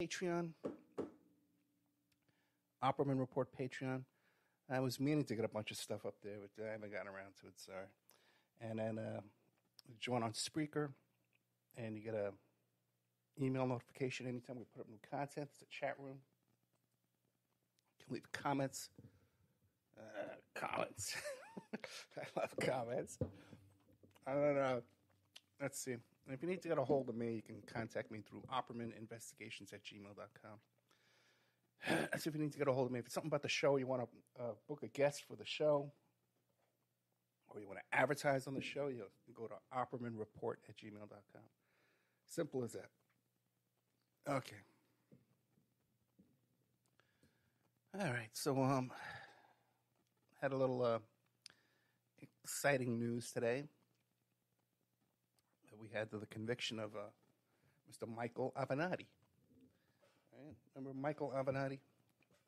Patreon, Opperman Report Patreon. I was meaning to get a bunch of stuff up there, but I haven't gotten around to it, sorry. And then join on Spreaker, and you get a email notification anytime we put up new content. It's a chat room. You can leave comments. Comments. I love comments. I don't know. Let's see. And if you need to get a hold of me, you can contact me through oppermaninvestigations@gmail.com. That's if you need to get a hold of me. If it's something about the show, you want to book a guest for the show, or you want to advertise on the show, you go to oppermanreport@gmail.com. Simple as that. Okay. All right. So, had a little exciting news today. We had the conviction of Mr. Michael Avenatti. Right? Remember Michael Avenatti,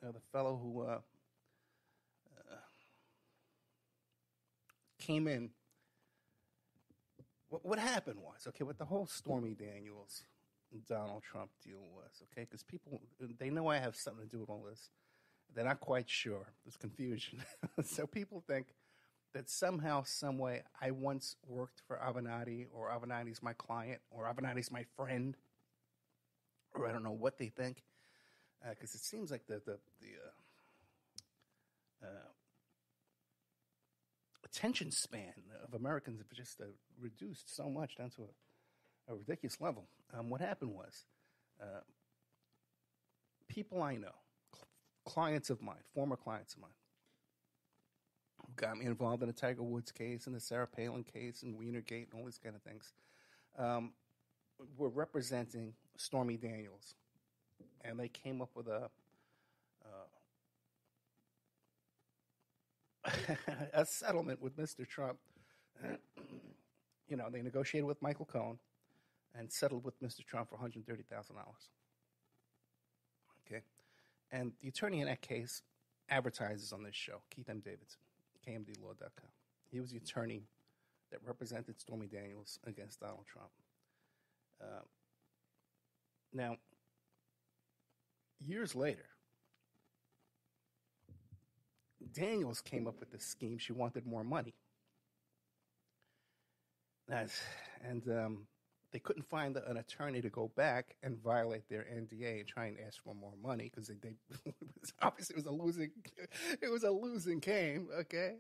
the fellow who came in. What happened was, okay, what the whole Stormy Daniels and Donald Trump deal was, okay, because people, they know I have something to do with all this. They're not quite sure. There's confusion. So people think that somehow, some way, I once worked for Avenatti, or Avenatti's my client, or Avenatti's my friend, or I don't know what they think, because it seems like the attention span of Americans have just reduced so much down to a ridiculous level. What happened was, people I know, clients of mine, former clients of mine, who got me involved in the Tiger Woods case and the Sarah Palin case and Wienergate and all these kind of things, were representing Stormy Daniels. And they came up with a settlement with Mr. Trump. You know, they negotiated with Michael Cohen and settled with Mr. Trump for $130,000. Okay. And the attorney in that case advertises on this show, Keith M. Davidson, KMDlaw.com. He was the attorney that represented Stormy Daniels against Donald Trump. Now, years later, Daniels came up with this scheme. She wanted more money. And they couldn't find an attorney to go back and violate their NDA and try and ask for more money because obviously it was a losing game. Okay,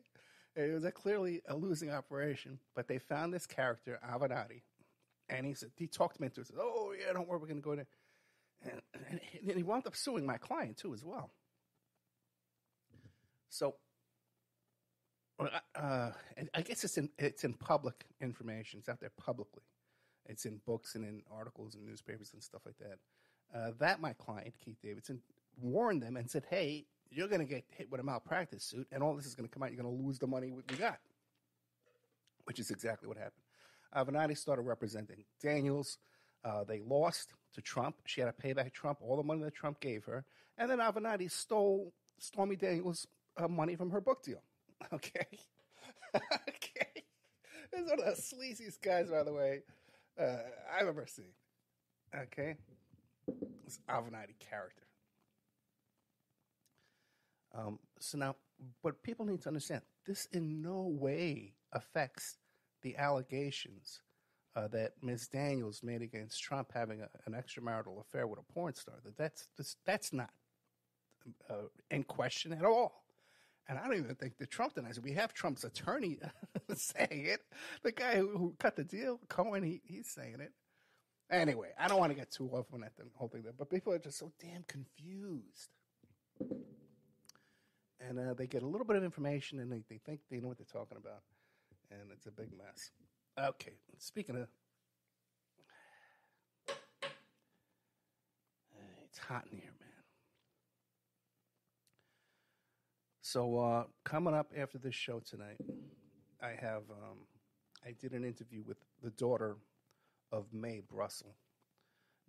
it was clearly a losing operation. But they found this character Avenatti, and he talked me into it. Said, "Oh yeah, don't worry, we're going to go there." And he wound up suing my client too as well. So. I guess it's in public information. It's out there publicly. It's in books and in articles and newspapers and stuff like that. That my client, Keith Davidson, warned them and said, hey, you're going to get hit with a malpractice suit and all this is going to come out. You're going to lose the money we got, which is exactly what happened. Avenatti started representing Daniels. They lost to Trump. She had to pay back Trump all the money that Trump gave her. And then Avenatti stole Stormy Daniels' money from her book deal. Okay. Okay. This is one of the sleaziest guys, by the way, I've ever seen. Okay. This Avenatti character. So now, but people need to understand, this in no way affects the allegations that Ms. Daniels made against Trump having an extramarital affair with a porn star. That's not in question at all. And I don't even think that Trump denies it. We have Trump's attorney saying it. The guy who cut the deal, Cohen, he's saying it. Anyway, I don't want to get too off on that whole thing there, but people are just so damn confused. And they get a little bit of information, and they think they know what they're talking about. And it's a big mess. Okay, speaking of... It's hot in here, man. So coming up after this show tonight, I did an interview with the daughter of Mae Brussel.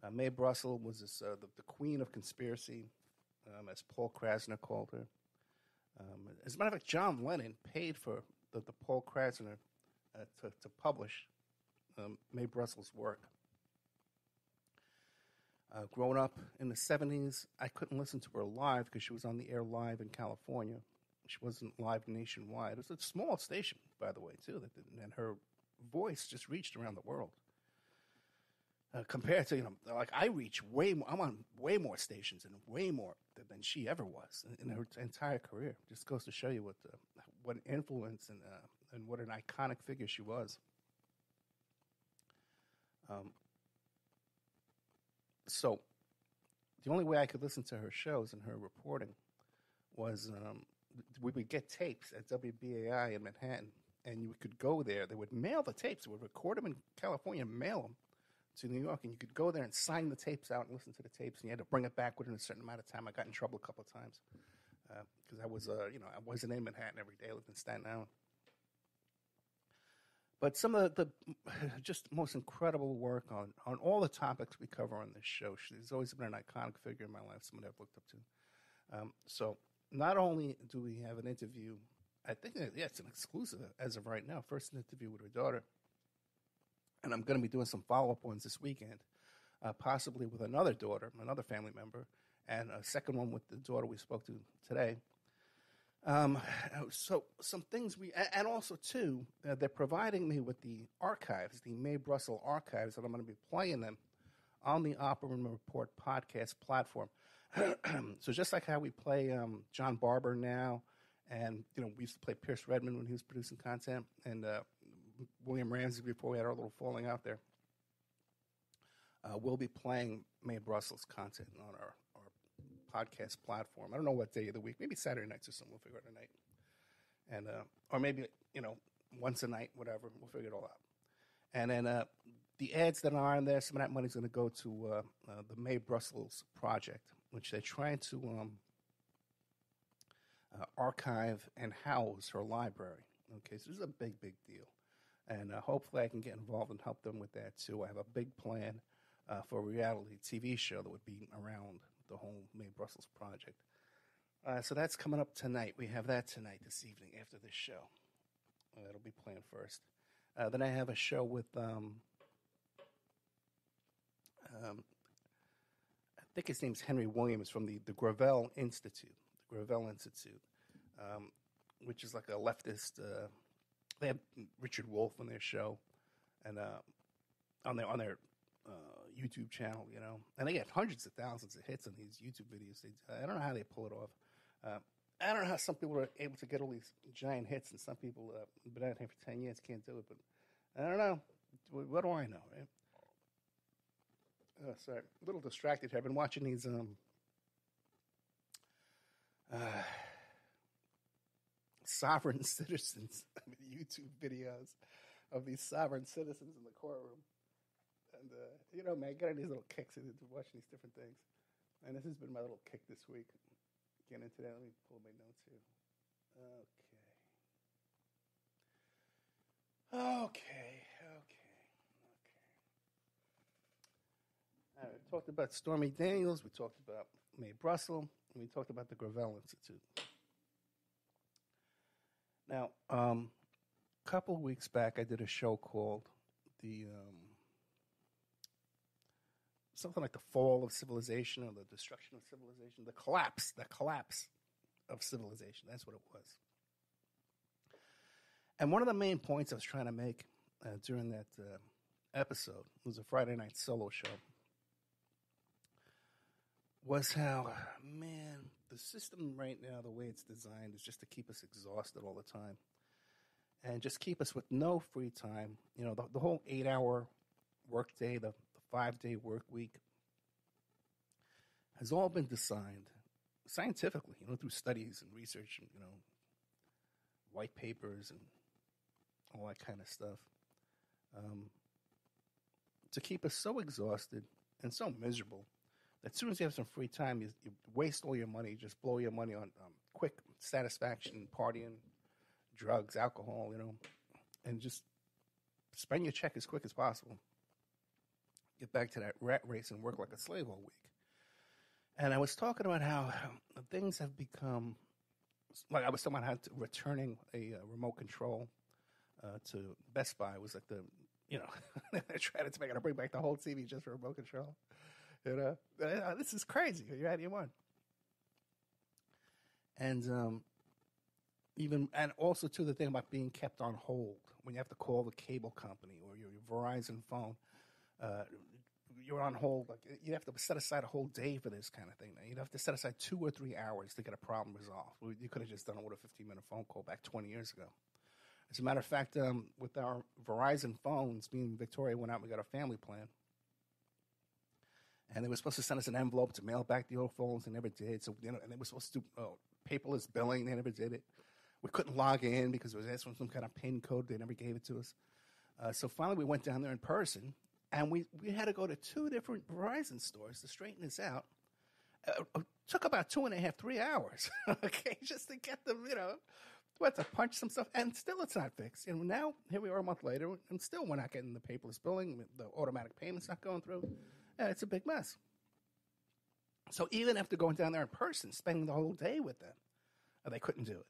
Now, Mae Brussel was the queen of conspiracy, as Paul Krasner called her. As a matter of fact, John Lennon paid for the Paul Krasner to publish Mae Brussel's work. Growing up in the 70s, I couldn't listen to her live because she was on the air live in California. She wasn't live nationwide. It was a small station, by the way, too, and her voice just reached around the world. Compared to, like I reach way more, I'm on way more stations and way more than she ever was in her entire career. Just goes to show you what an influence and what an iconic figure she was. So the only way I could listen to her shows and her reporting was we would get tapes at WBAI in Manhattan, and you could go there. They would mail the tapes. They would record them in California and mail them to New York, and you could go there and sign the tapes out and listen to the tapes, and you had to bring it back within a certain amount of time. I got in trouble a couple of times because I was, I wasn't in Manhattan every day. I lived in Staten Island. But some of the just most incredible work on all the topics we cover on this show. She's always been an iconic figure in my life, someone I've looked up to. So not only do we have an interview, I think, it's an exclusive as of right now, first interview with her daughter. And I'm going to be doing some follow-up ones this weekend, possibly with another daughter, another family member, and a second one with the daughter we spoke to today. So some things and also too, they're providing me with the archives, the Mae Brussel archives, and I'm going to be playing them on the Opperman Report podcast platform. So just like how we play John Barber now, and we used to play Pierce Redmond when he was producing content, and William Ramsey before we had our little falling out there. We'll be playing Mae Brussel's content on our podcast platform. I don't know what day of the week, maybe Saturday nights or something. We'll figure out a night, and or maybe once a night, whatever. We'll figure it all out. And then the ads that are in there, some of that money's going to go to the Mae Brussel's project, which they're trying to archive and house her library. Okay, so this is a big deal, and hopefully I can get involved and help them with that too. I have a big plan for a reality TV show that would be around the whole Mae Brussel's project. So that's coming up tonight. We have that tonight, this evening, after this show. That'll be planned first. Then I have a show with, I think his name's Henry Williams from the Gravel Institute. The Gravel Institute, which is like a leftist. They have Richard Wolff on their show, and on their YouTube channel, and they get hundreds of thousands of hits on these YouTube videos. I don't know how they pull it off. I don't know how some people are able to get all these giant hits, and some people have been out here for 10 years can't do it. But I don't know. What do I know, right? Oh, sorry, a little distracted here. I've been watching these sovereign citizens YouTube videos of these sovereign citizens in the courtroom. And, man, getting these little kicks into watching these different things. And this has been my little kick this week. Getting into that. Let me pull my notes here. Okay. All right, we talked about Stormy Daniels. We talked about Mae Brussel. And we talked about the Gravel Institute. Now, a couple of weeks back, I did a show called something like the fall of civilization or the destruction of civilization, the collapse of civilization. That's what it was. And one of the main points I was trying to make during that episode, it was a Friday night solo show, was how, man, the system right now, the way it's designed, is just to keep us exhausted all the time and just keep us with no free time. The whole 8-hour workday, the 5-day work week has all been designed scientifically, through studies and research and, white papers and all that kind of stuff, to keep us so exhausted and so miserable that as soon as you have some free time, you waste all your money, just blow your money on quick satisfaction, partying, drugs, alcohol, and just spend your check as quick as possible. Get back to that rat race and work like a slave all week. And I was talking about how things have become, like I was talking about how returning a remote control to Best Buy was like the, I tried to make it, bring back the whole TV just for remote control. This is crazy. You're out of your mind. And and also too, the thing about being kept on hold when you have to call the cable company or your Verizon phone, you're on hold. Like you have to set aside a whole day for this kind of thing. Now you'd have to set aside 2 or 3 hours to get a problem resolved. You could have just done it with a 15-minute phone call back 20 years ago. As a matter of fact, with our Verizon phones, me and Victoria went out and we got a family plan. And they were supposed to send us an envelope to mail back the old phones. They never did. So, and they were supposed to do paperless billing. They never did it. We couldn't log in because it was asking for some kind of PIN code. They never gave it to us. So finally we went down there in person, and we had to go to 2 different Verizon stores to straighten this out. Took about 2.5, 3 hours, okay, just to get them, we had to punch some stuff, and still it's not fixed. Now, here we are a month later, and still we're not getting the paperless billing. The automatic payment's not going through. And it's a big mess. So even after going down there in person, spending the whole day with them, they couldn't do it.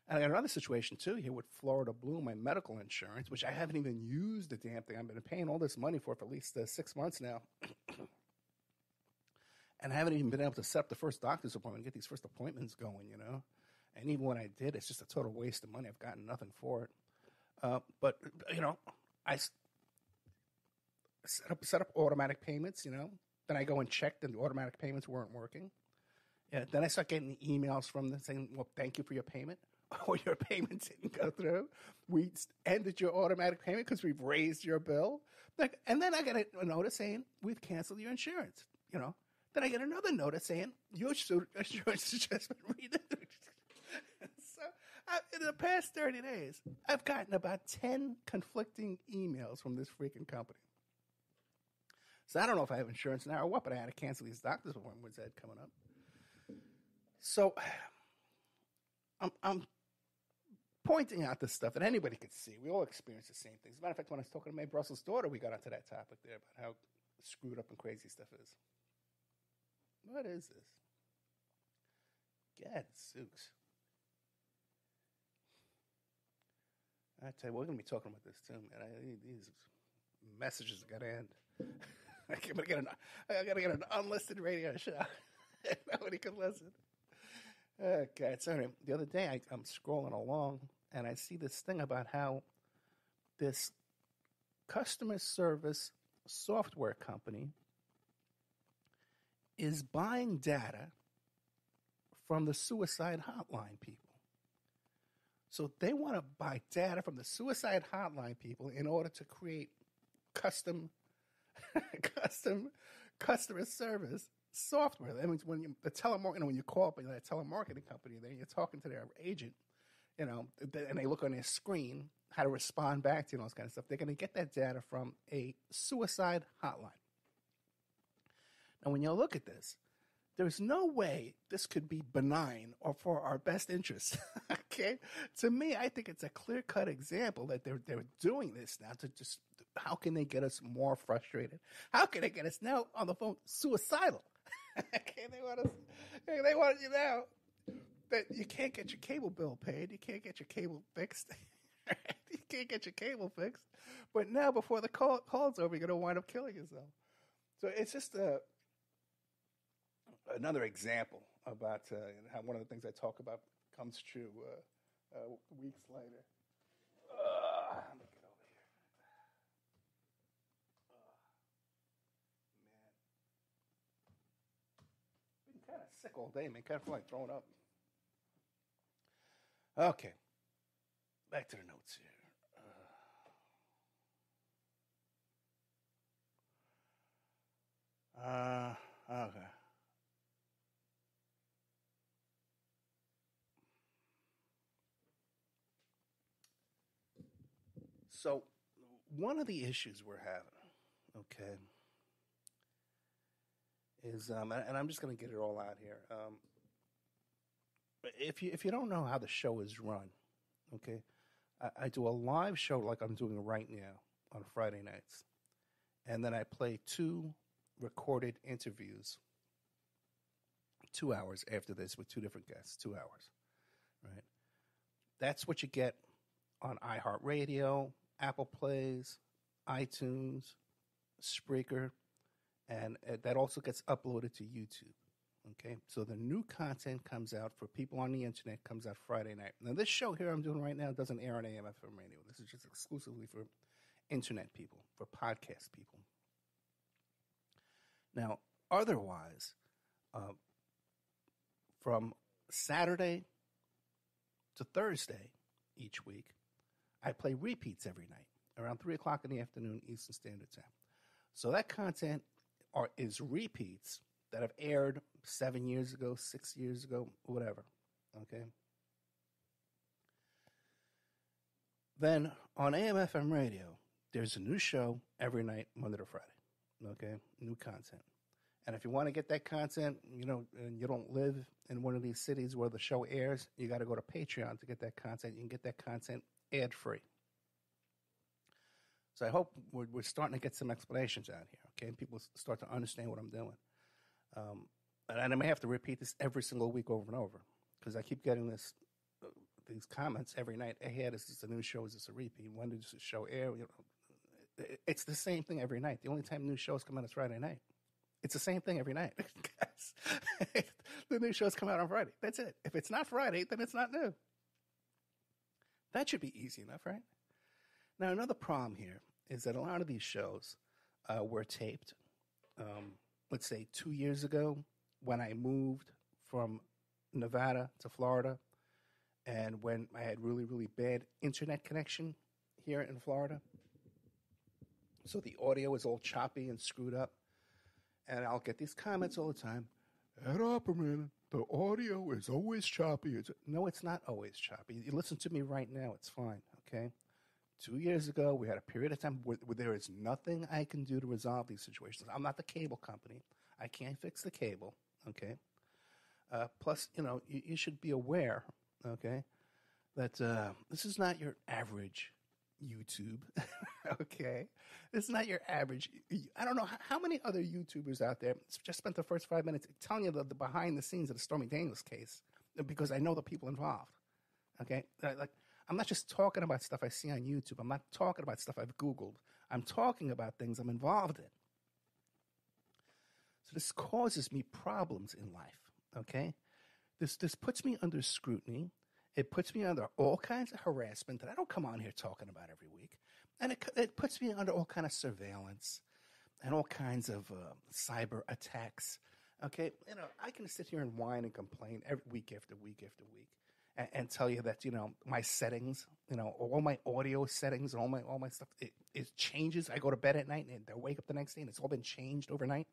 And I got another situation, too, here with Florida Blue, my medical insurance, which I haven't even used the damn thing. I've been paying all this money for at least 6 months now. And I haven't even been able to set up the first doctor's appointment, get these first appointments going, And even when I did, it's just a total waste of money. I've gotten nothing for it. But I set up automatic payments, Then I go and check that the automatic payments weren't working. Yeah, then I start getting the emails from them saying, well, thank you for your payment. Or your payment didn't go through. We ended your automatic payment because we've raised your bill. And then I get a notice saying, we've canceled your insurance, Then I get another notice saying, your insurance has just been renewed. So in the past 30 days, I've gotten about 10 conflicting emails from this freaking company. So I don't know if I have insurance now or what, but I had to cancel these doctor's appointments that coming up. So I'm pointing out this stuff that anybody could see. We all experience the same things. As a matter of fact, when I was talking to Mae Brussels' daughter, we got onto that topic there about how screwed up and crazy stuff is. What is this? Gadzooks. I tell you, we're going to be talking about this too, man. These messages got to end. I got to get an unlisted radio show. Nobody can listen. Okay, so anyway, the other day I'm scrolling along and I see this thing about how this customer service software company is buying data from the suicide hotline people. So they want to buy data from the suicide hotline people in order to create custom customer service software. That means when when you call up that telemarketing company, then you're talking to their agent, and they look on their screen how to respond back to all this kind of stuff. They're going to get that data from a suicide hotline. Now, when you look at this, there's no way this could be benign or for our best interests. Okay, to me, I think it's a clear-cut example that they're doing this now to just. How can they get us more frustrated? How can they get us now on the phone suicidal? Okay, they want you now that you can't get your cable bill paid, you can't get your cable fixed, you can't get your cable fixed. But now, before the call's over, you're going to wind up killing yourself. So it's just another example about how one of the things I talk about comes true weeks later. Let me get over here. Man. Been kind of sick all day, man. Kind of feel like throwing up. Okay. Back to the notes here. Okay. So, one of the issues we're having, okay, is, and I'm just going to get it all out here. If you don't know how the show is run, okay, I do a live show like I'm doing right now on Friday nights, and then I play 2 recorded interviews 2 hours after this with 2 different guests, 2 hours, right? That's what you get on iHeartRadio, Apple Plays, iTunes, Spreaker, and that also gets uploaded to YouTube. Okay, so the new content comes out for people on the internet, comes out Friday night. Now, this show here I'm doing right now doesn't air on AM/FM radio. This is just exclusively for internet people, for podcast people. Now, otherwise, from Saturday to Thursday each week, I play repeats every night around 3 o'clock in the afternoon Eastern Standard Time. So that content is repeats that have aired 7 years ago, 6 years ago, whatever. Okay. Then on AM/FM radio, there's a new show every night, Monday to Friday. Okay, new content. And if you want to get that content, and you don't live in one of these cities where the show airs, you got to go to Patreon to get that content. You can get that content ad-free. So I hope we're starting to get some explanations out here, okay? And people start to understand what I'm doing. And I may have to repeat this every single week over and over because I keep getting these comments every night. Hey, is this a new show? Is this a repeat? When does this show air? It's the same thing every night. The only time new shows come out is Friday night. It's the same thing every night. The new shows come out on Friday. That's it. If it's not Friday, then it's not new. That should be easy enough, right? Now, another problem here is that a lot of these shows were taped, let's say 2 years ago when I moved from Nevada to Florida and when I had really, really bad internet connection here in Florida. So the audio is all choppy and screwed up. And I'll get these comments all the time. At Opperman, the audio is always choppy. No, it's not always choppy. You listen to me right now. It's fine, okay? 2 years ago, we had a period of time where there is nothing I can do to resolve these situations. I'm not the cable company. I can't fix the cable, okay? Plus, you should be aware, okay, that this is not your average YouTube, okay? This is not your average. I don't know how many other YouTubers out there just spent the first 5 minutes telling you the behind the scenes of the Stormy Daniels case because I know the people involved, okay? Like, I'm not just talking about stuff I see on YouTube. I'm not talking about stuff I've Googled. I'm talking about things I'm involved in. So this causes me problems in life, okay? This puts me under scrutiny. It puts me under all kinds of harassment that I don't come on here talking about every week. And it puts me under all kind of surveillance and all kinds of cyber attacks, okay? I can sit here and whine and complain every week after week after week. And tell you that, my settings, all my audio settings and all my stuff, it changes. I go to bed at night and I wake up the next day and it's all been changed overnight.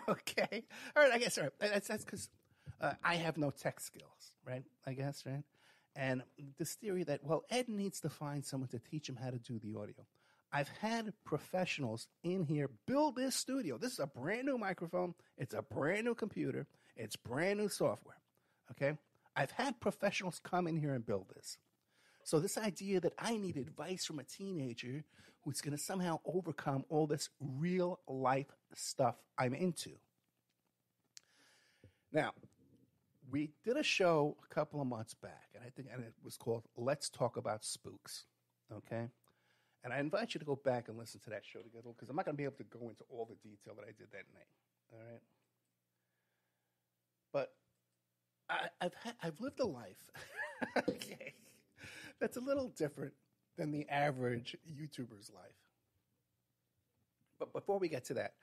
Okay. All right. I guess, all right. That's because I have no tech skills, right? I guess, right? And this theory that, Ed needs to find someone to teach him how to do the audio. I've had professionals in here build this studio. This is a brand new microphone. It's a brand new computer. It's brand new software. Okay. I've had professionals come in here and build this. So this idea that I need advice from a teenager who's going to somehow overcome all this real life stuff I'm into. Now, we did a show a couple of months back, and it was called Let's Talk About Spooks, okay? And I invite you to go back and listen to that show together because I'm not going to be able to go into all the detail that I did that night, all right? But I've lived a life, okay, that's a little different than the average YouTuber's life. But before we get to that,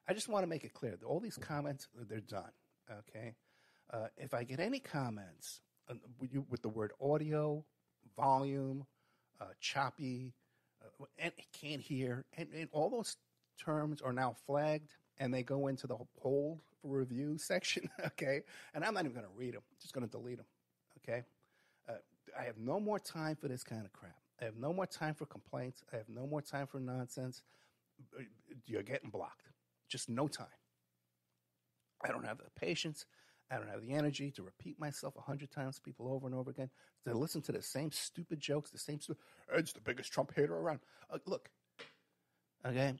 I just want to make it clear that all these comments, they're done, okay? If I get any comments with the word audio, volume, choppy, and can't hear, and all those terms are now flagged, and they go into the hold for review section, okay? And I'm not even going to read them. I'm just going to delete them, okay? I have no more time for this kind of crap. I have no more time for complaints. I have no more time for nonsense. You're getting blocked. Just no time. I don't have the patience. I don't have the energy to repeat myself 100 times to people over and over again, to listen to the same stupid jokes, Ed's the biggest Trump hater around. Look, okay?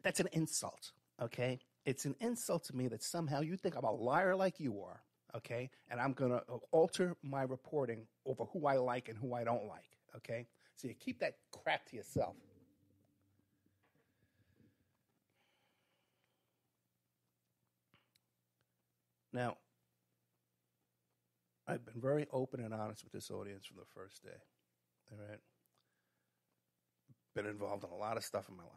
That's an insult, okay? It's an insult to me that somehow you think I'm a liar like you are, okay? And I'm going to alter my reporting over who I like and who I don't like, okay? So you keep that crap to yourself. Now, I've been very open and honest with this audience from the first day. All right? Been involved in a lot of stuff in my life.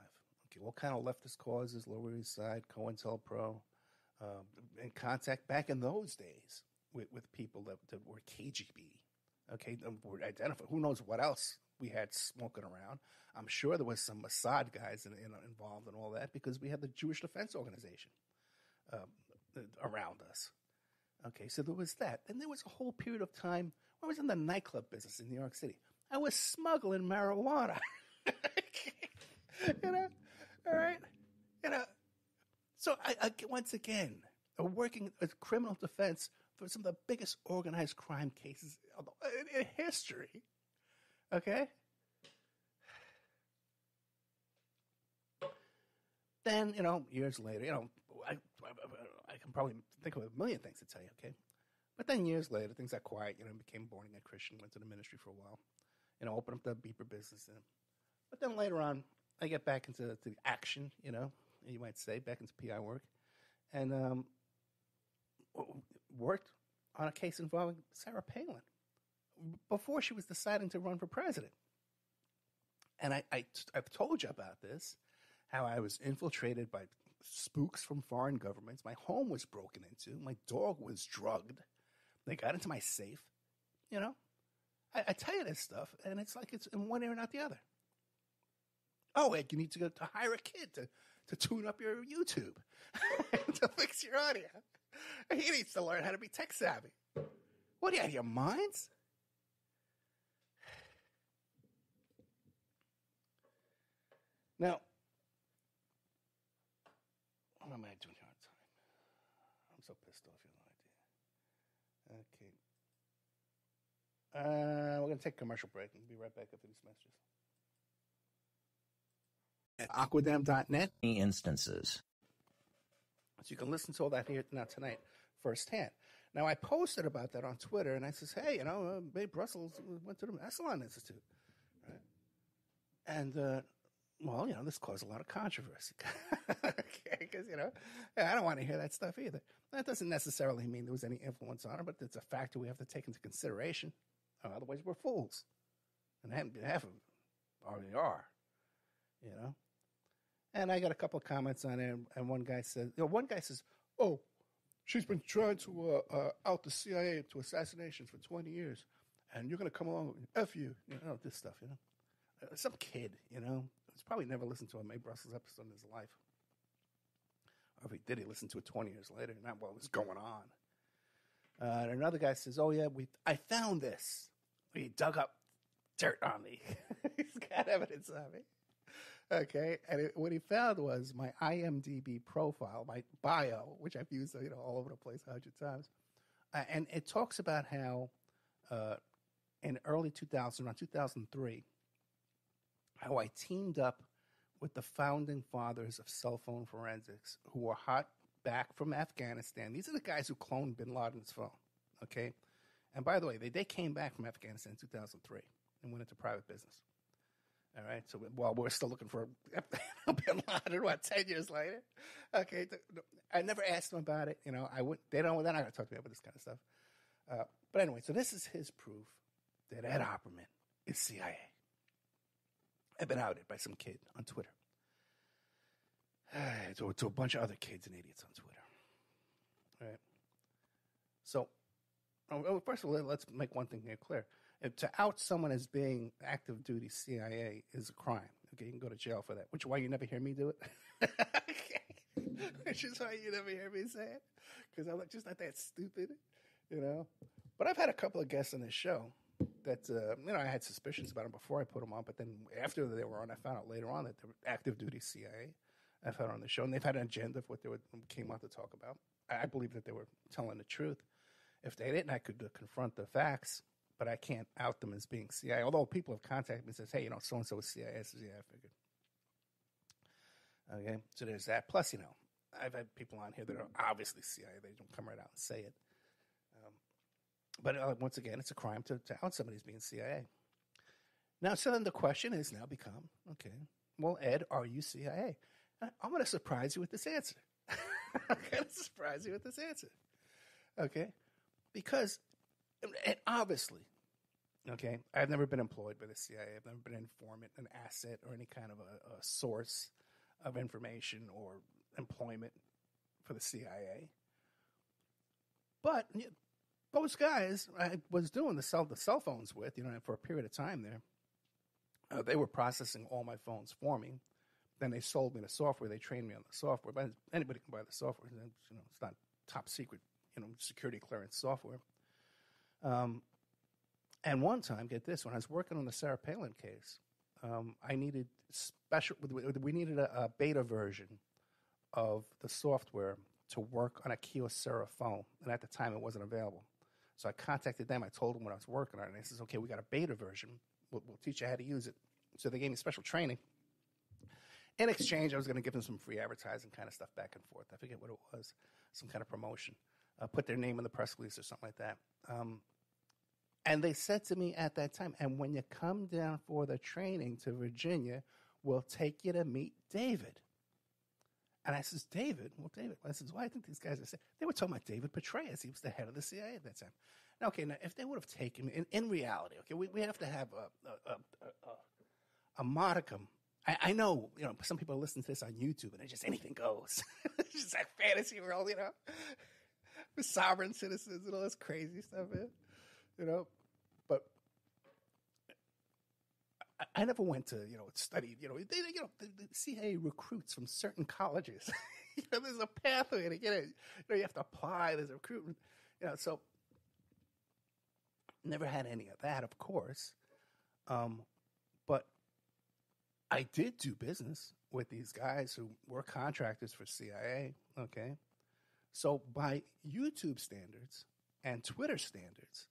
Okay, what kind of leftist causes? Lower East Side, COINTELPRO, in contact back in those days with people that were KGB. Okay, were identified. Who knows what else we had smoking around? I'm sure there was some Mossad guys involved in all that because we had the Jewish Defense Organization around us. Okay, so there was that. And there was a whole period of time when I was in the nightclub business in New York City. I was smuggling marijuana. You know, all right, you know. So I once again, working as criminal defense for some of the biggest organized crime cases in history. Okay. Then, you know, years later, you know, I can probably think of a million things to tell you. Okay, but then years later, things got quiet. You know, became born again Christian, went to the ministry for a while. You know, opened up the beeper business. But then later on, I get back into the action, you know, you might say, back into PI work, and worked on a case involving Sarah Palin before she was deciding to run for president. And I've told you about this, how I was infiltrated by spooks from foreign governments. My home was broken into. My dog was drugged. They got into my safe. You know, I tell you this stuff, and it's like it's in one ear and not the other. Oh, Ed, you need to go to hire a kid to tune up your YouTube, to fix your audio. He needs to learn how to be tech savvy. What, are you out of your minds? Now, what am I doing here on time? I'm so pissed off, you have no idea. Okay. We're going to take a commercial break and be right back after these messages. At aquadam.net. Instances. So you can listen to all that here now tonight firsthand. Now, I posted about that on Twitter, and I says, hey, you know, Babe Brussels went to the Esalen Institute. Right? And, well, you know, this caused a lot of controversy. Okay, because, you know, I don't want to hear that stuff either. That doesn't necessarily mean there was any influence on her, but it's a factor we have to take into consideration. Otherwise, we're fools. And half of them already are, you know. And I got a couple of comments on it, and one guy says, oh, she's been trying to out the CIA to assassinations for 20 years, and you're going to come along with F you, you know, this stuff, you know. Some kid, you know, who's probably never listened to a May Brussels episode in his life. Or if he did, he listened to it 20 years later, not what was going on. And another guy says, oh, yeah, I found this. He dug up dirt on me. He's got evidence of me. Okay, and what he found was my IMDb profile, my bio, which I've used, you know, all over the place 100 times, and it talks about how in early 2000, around 2003, how I teamed up with the founding fathers of cell phone forensics, who were hot back from Afghanistan. These are the guys who cloned Bin Laden's phone. Okay, and by the way, they came back from Afghanistan in 2003 and went into private business. All right, so while we're still looking for Bin Laden, what, 10 years later? Okay, I never asked them about it. You know, they're not going to talk to me about this kind of stuff. But anyway, so this is his proof that Ed Opperman is CIA. I've been outed by some kid on Twitter. To a bunch of other kids and idiots on Twitter. All right. So, first of all, let's make one thing here clear. To out someone as being active duty CIA is a crime. Okay, you can go to jail for that. Which is why you never hear me do it. Okay. Which is why you never hear me say it. Because I'm just not that stupid, you know. But I've had a couple of guests on this show that, you know, I had suspicions about them before I put them on. But then after they were on, I found out later on that they were active duty CIA. I found on the show. And they've had an agenda for what they came out to talk about. I believe that they were telling the truth. If they didn't, I could confront the facts. But I can't out them as being CIA. Although people have contacted me and says, hey, you know, so-and-so is CIA. I says, yeah, I figured. Okay, so there's that. Plus, you know, I've had people on here that are obviously CIA. They don't come right out and say it. But once again, it's a crime to out somebody as being CIA. Now, so then the question has now become, okay, well, Ed, are you CIA? I'm going to surprise you with this answer. I'm going to surprise you with this answer. Okay, because and obviously, okay, I've never been employed by the CIA. I've never been an informant, an asset, or any kind of a source of information or employment for the CIA. But those guys I was doing the cell phones with, for a period of time there. They were processing all my phones for me. Then they sold me the software. They trained me on the software. But anybody can buy the software. It's not top secret, security clearance software. And one time, get this, when I was working on the Sarah Palin case, I needed we needed a beta version of the software to work on a Kyocera phone. And at the time, it wasn't available. So I contacted them. I told them what I was working on. And they says, okay, we got a beta version. We'll teach you how to use it. So they gave me special training. In exchange, I was going to give them some free advertising kind of stuff back and forth. I forget what it was, some kind of promotion. Put their name in the press release or something like that. And they said to me at that time, and when you come down for the training to Virginia, we'll take you to meet David. And I says, David? Well, David. I says, well, I think these guys are saying. They were talking about David Petraeus. He was the head of the CIA at that time. Now, okay, if they would have taken me, in reality, okay, we have to have a modicum. I know, some people listen to this on YouTube, and it's just anything goes. It's just that fantasy world, with sovereign citizens and all this crazy stuff, man. But I never went to, studied, the CIA recruits from certain colleges. There's a pathway to get it. You have to apply. There's a recruitment, so never had any of that, of course. But I did do business with these guys who were contractors for CIA, okay? So by YouTube standards and Twitter standards,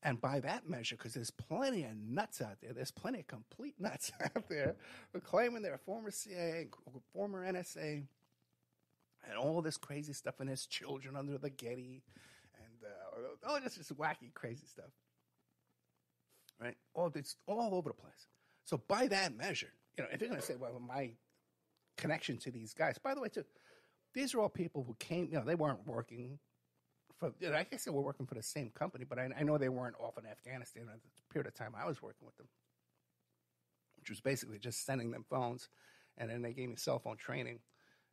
and by that measure, because there's plenty of nuts out there, there's plenty of complete nuts out there who are claiming they're former CIA, former NSA, and all this crazy stuff, and there's children under the Getty, and all this just wacky, crazy stuff, right? It's all over the place. So by that measure, if you're going to say, well, my connection to these guys, by the way, too, these are all people who came, they weren't working for, I guess they were working for the same company, but I know they weren't off in Afghanistan at the period of time I was working with them, which was basically just sending them phones, and then they gave me cell phone training.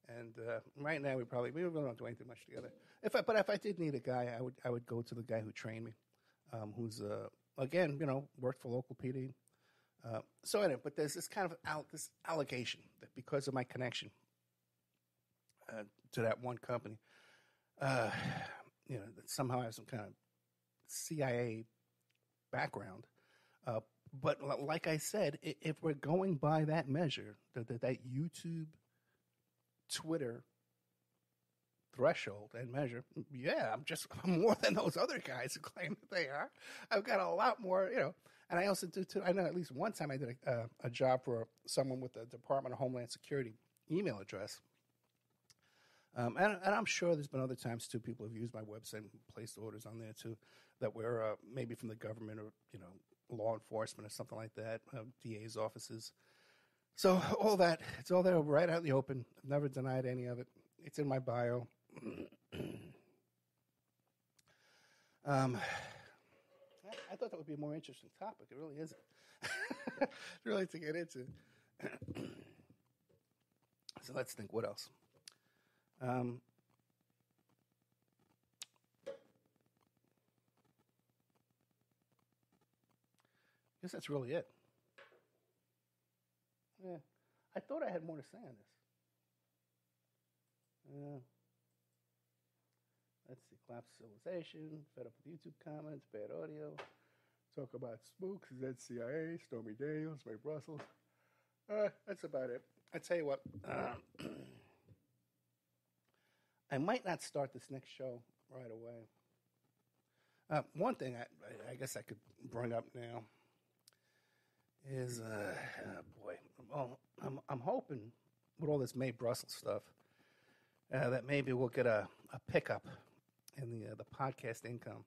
And right now, we really don't do anything much together. But if I did need a guy, I would go to the guy who trained me, who's, again, worked for local PD. So anyway, but there's this kind of this allegation that because of my connection to that one company, that somehow I have some kind of CIA background. But like I said, if we're going by that measure, that YouTube, Twitter threshold and measure, yeah, I'm more than those other guys who claim that they are. I've got a lot more, and I also do too. I know at least one time I did a job for someone with the Department of Homeland Security email address. And I'm sure there's been other times too. People have used my website and placed orders on there too, that were maybe from the government or law enforcement or something like that, DA's offices. So all that, it's all there right out in the open. I've never denied any of it. It's in my bio. I thought that would be a more interesting topic. It really isn't. Really to get into. So let's think. What else? Guess that's really it. Yeah, I thought I had more to say on this. Let's see. Collapse civilization, fed up with YouTube comments, bad audio. Talk about spooks, ZCIA, Stormy Daniels, May Brussels. That's about it. I tell you what, I might not start this next show right away. One thing I guess I could bring up now is, boy, well, I'm hoping with all this May Brussels stuff that maybe we'll get a pickup in the podcast income,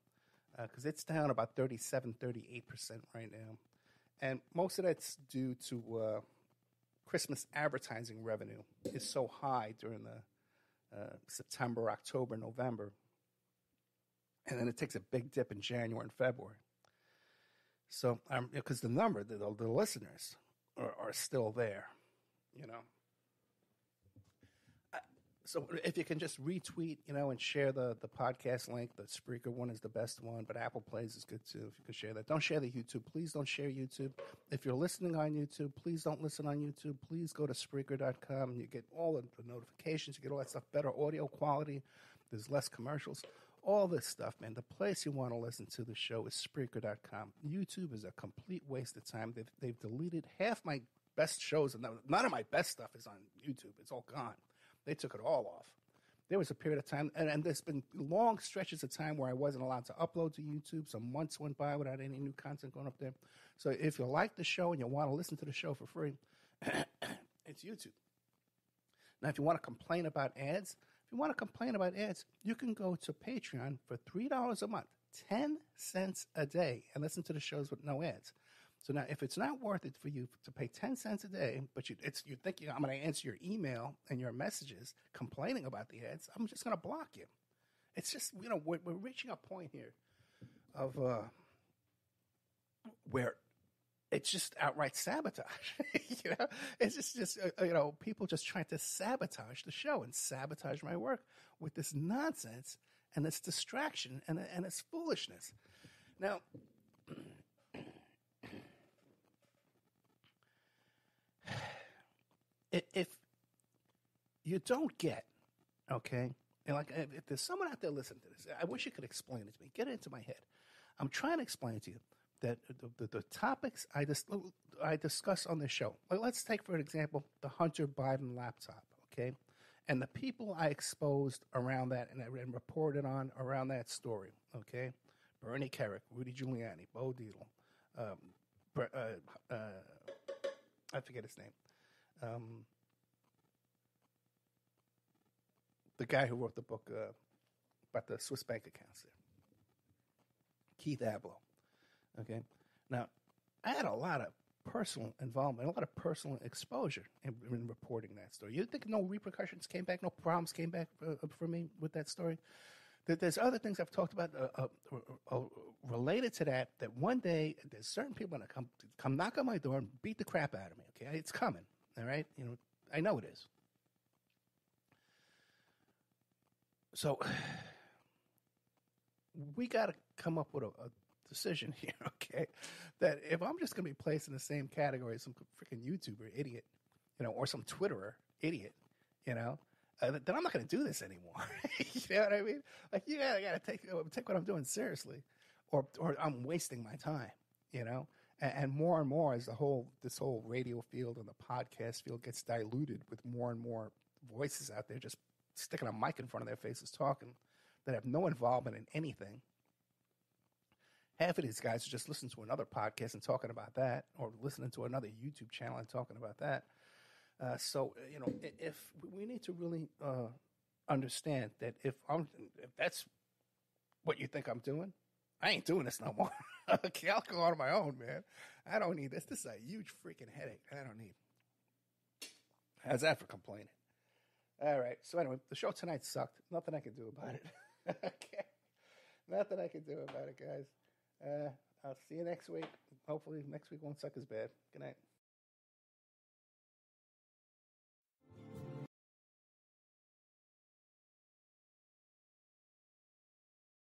because it's down about 37, 38% right now. And most of that's due to Christmas advertising revenue is so high during the September, October, November, and then it takes a big dip in January and February. So, because the number, the listeners are still there, you know. So if you can just retweet, and share the podcast link. The Spreaker one is the best one, but Apple Plays is good too. If you can share that, don't share the YouTube. Please don't share YouTube. If you're listening on YouTube, please don't listen on YouTube. Please go to Spreaker.com and you get all of the notifications. You get all that stuff, better audio quality. There's less commercials. All this stuff, man. The place you want to listen to the show is Spreaker.com. YouTube is a complete waste of time. They've deleted half my best shows, and none of my best stuff is on YouTube. It's all gone. They took it all off. There was a period of time, and there's been long stretches of time where I wasn't allowed to upload to YouTube. Some months went by without any new content going up there. So if you like the show and you want to listen to the show for free, it's YouTube. Now, if you want to complain about ads, you can go to Patreon for $3 a month, 10 cents a day, and listen to the shows with no ads. So now, if it's not worth it for you to pay 10 cents a day, but you think I'm going to answer your email and your messages complaining about the ads, I'm just going to block you. It's just, we're reaching a point here of where it's just outright sabotage. It's just people just trying to sabotage the show and sabotage my work with this nonsense and this distraction and this foolishness. Now, if you don't get, okay, if there's someone out there listening to this, I wish you could explain it to me. Get it into my head. I'm trying to explain to you that the topics I discuss on this show, let's take, for example, the Hunter Biden laptop, okay, and the people I exposed around that and reported on around that story, okay, Bernie Kerik, Rudy Giuliani, Bo Dietl, I forget his name. The guy who wrote the book about the Swiss bank accounts there, Keith Abloh. Okay, now I had a lot of personal involvement, a lot of personal exposure in reporting that story. You think no repercussions came back, no problems came back for me with that story? There's other things I've talked about related to that one day there's certain people going to come knock on my door and beat the crap out of me. Okay, it's coming. All right, I know it is. So we got to come up with a decision here, okay? That if I'm just going to be placed in the same category as some freaking YouTuber idiot, or some Twitterer idiot, then I'm not going to do this anymore. You know what I mean? I got to take what I'm doing seriously, or I'm wasting my time, And more as this whole radio field and the podcast field gets diluted with more and more voices out there just sticking a mic in front of their faces talking that have no involvement in anything. Half of these guys just listen to another podcast and talking about that, or listening to another YouTube channel and talking about that. So if we need to really understand that if that's what you think I'm doing, I ain't doing this no more. Okay, I'll go on my own, man. I don't need this. This is a huge freaking headache. I don't need. How's that for complaining? All right. So anyway, the show tonight sucked. Nothing I can do about it. Okay. Nothing I can do about it, guys. I'll see you next week. Hopefully next week won't suck as bad. Good night.